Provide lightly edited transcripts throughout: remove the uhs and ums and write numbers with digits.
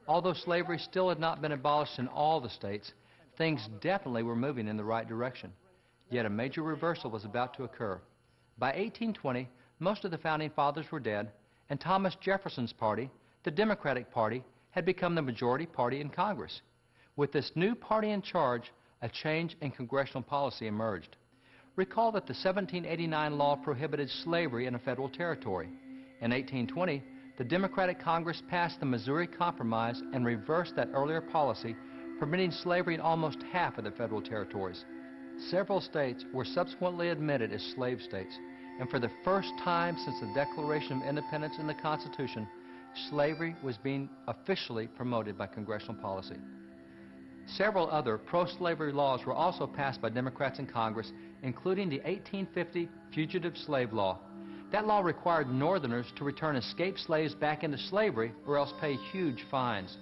Although slavery still had not been abolished in all the states, things definitely were moving in the right direction. Yet a major reversal was about to occur. By 1820, most of the Founding Fathers were dead, and Thomas Jefferson's party, the Democratic Party, had become the majority party in Congress. With this new party in charge, a change in congressional policy emerged. Recall that the 1789 law prohibited slavery in a federal territory. In 1820, the Democratic Congress passed the Missouri Compromise and reversed that earlier policy, permitting slavery in almost half of the federal territories. Several states were subsequently admitted as slave states, and for the first time since the Declaration of Independence in the Constitution, slavery was being officially promoted by congressional policy. Several other pro-slavery laws were also passed by Democrats in Congress, including the 1850 Fugitive Slave Law. That law required Northerners to return escaped slaves back into slavery or else pay huge fines.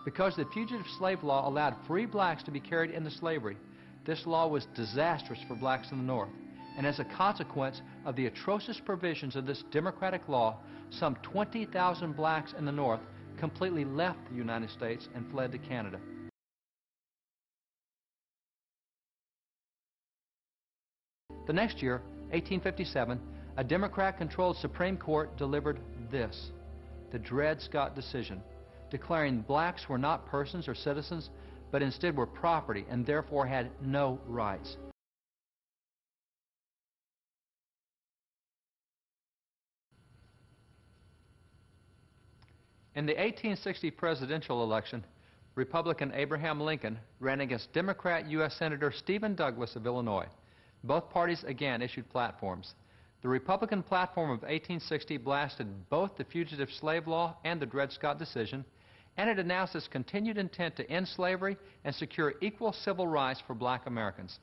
Because the Fugitive Slave Law allowed free blacks to be carried into slavery, this law was disastrous for blacks in the North. And as a consequence of the atrocious provisions of this Democratic law, some 20,000 blacks in the North completely left the United States and fled to Canada. The next year, 1857, a Democrat-controlled Supreme Court delivered this, the Dred Scott decision, declaring blacks were not persons or citizens, but instead were property and therefore had no rights. In the 1860 presidential election, Republican Abraham Lincoln ran against Democrat U.S. Senator Stephen Douglas of Illinois. Both parties again issued platforms. The Republican platform of 1860 blasted both the Fugitive Slave Law and the Dred Scott decision, and it announced its continued intent to end slavery and secure equal civil rights for black Americans.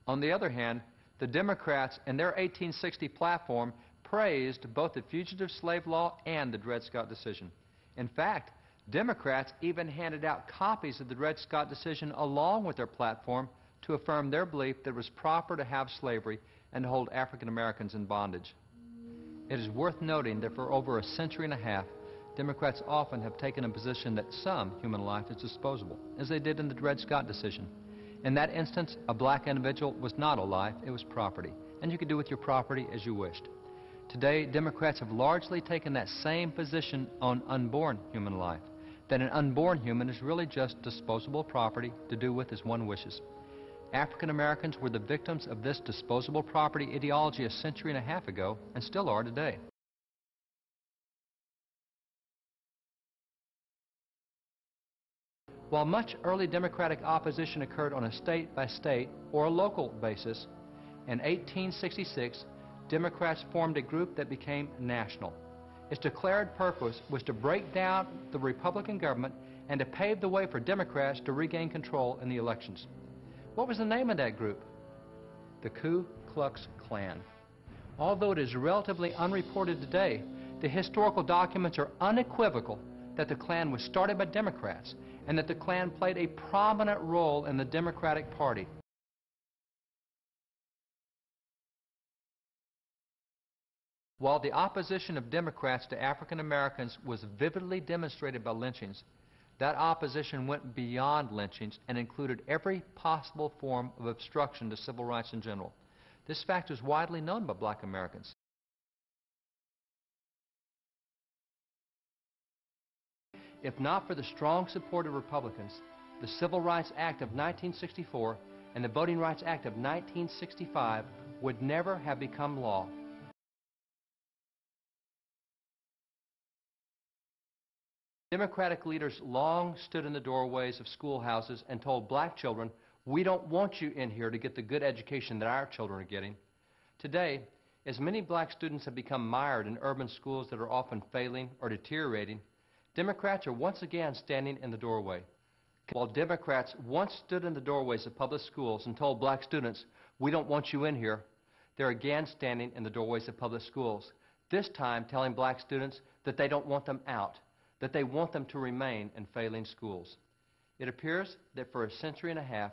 On the other hand, the Democrats in their 1860 platform praised both the Fugitive Slave Law and the Dred Scott decision. In fact, Democrats even handed out copies of the Dred Scott decision along with their platform to affirm their belief that it was proper to have slavery and to hold African Americans in bondage. It is worth noting that for over a century and a half, Democrats often have taken a position that some human life is disposable, as they did in the Dred Scott decision. In that instance, a black individual was not a life, it was property, and you could do with your property as you wished. Today, Democrats have largely taken that same position on unborn human life, that an unborn human is really just disposable property to do with as one wishes. African Americans were the victims of this disposable property ideology a century and a half ago, and still are today. While much early Democratic opposition occurred on a state-by-state or a local basis, in 1866, Democrats formed a group that became national. Its declared purpose was to break down the Republican government and to pave the way for Democrats to regain control in the elections. What was the name of that group? The Ku Klux Klan. Although it is relatively unreported today, the historical documents are unequivocal that the Klan was started by Democrats and that the Klan played a prominent role in the Democratic Party. While the opposition of Democrats to African Americans was vividly demonstrated by lynchings, that opposition went beyond lynchings and included every possible form of obstruction to civil rights in general. This fact is widely known by black Americans. If not for the strong support of Republicans, the Civil Rights Act of 1964 and the Voting Rights Act of 1965 would never have become law. Democratic leaders long stood in the doorways of schoolhouses and told black children, "We don't want you in here to get the good education that our children are getting." Today, as many black students have become mired in urban schools that are often failing or deteriorating, Democrats are once again standing in the doorway. While Democrats once stood in the doorways of public schools and told black students, "We don't want you in here," they're again standing in the doorways of public schools, this time telling black students that they don't want them out, that they want them to remain in failing schools. It appears that for a century and a half,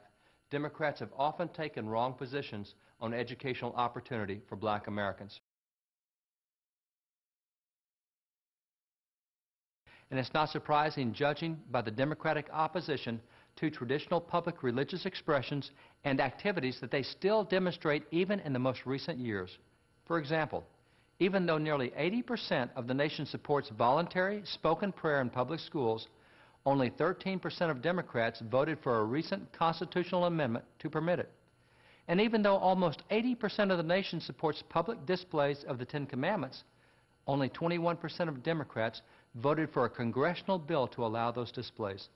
Democrats have often taken wrong positions on educational opportunity for black Americans. and it's not surprising judging by the Democratic opposition to traditional public religious expressions and activities that they still demonstrate even in the most recent years. For example, even though nearly 80% of the nation supports voluntary spoken prayer in public schools, only 13% of Democrats voted for a recent constitutional amendment to permit it. And even though almost 80% of the nation supports public displays of the Ten Commandments, only 21% of Democrats voted for a congressional bill to allow those displays.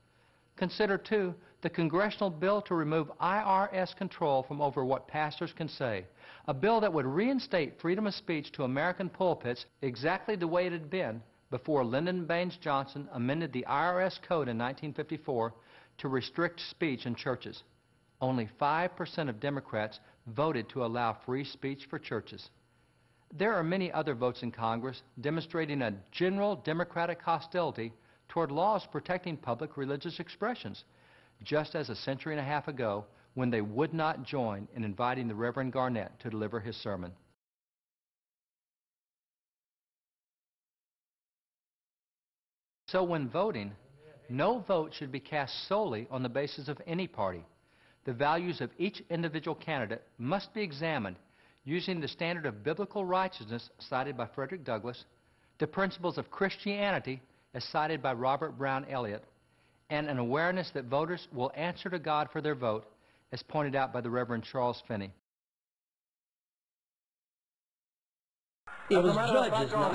Consider, too, the congressional bill to remove IRS control from over what pastors can say, a bill that would reinstate freedom of speech to American pulpits exactly the way it had been before Lyndon Baines Johnson amended the IRS code in 1954 to restrict speech in churches. Only 5% of Democrats voted to allow free speech for churches. There are many other votes in Congress demonstrating a general Democratic hostility toward laws protecting public religious expressions, just as a century and a half ago when they would not join in inviting the Reverend Garnett to deliver his sermon. So when voting, no vote should be cast solely on the basis of any party. The values of each individual candidate must be examined using the standard of biblical righteousness cited by Frederick Douglass, the principles of Christianity as cited by Robert Brown Elliott, and an awareness that voters will answer to God for their vote, as pointed out by the Reverend Charles Finney. It was judges, not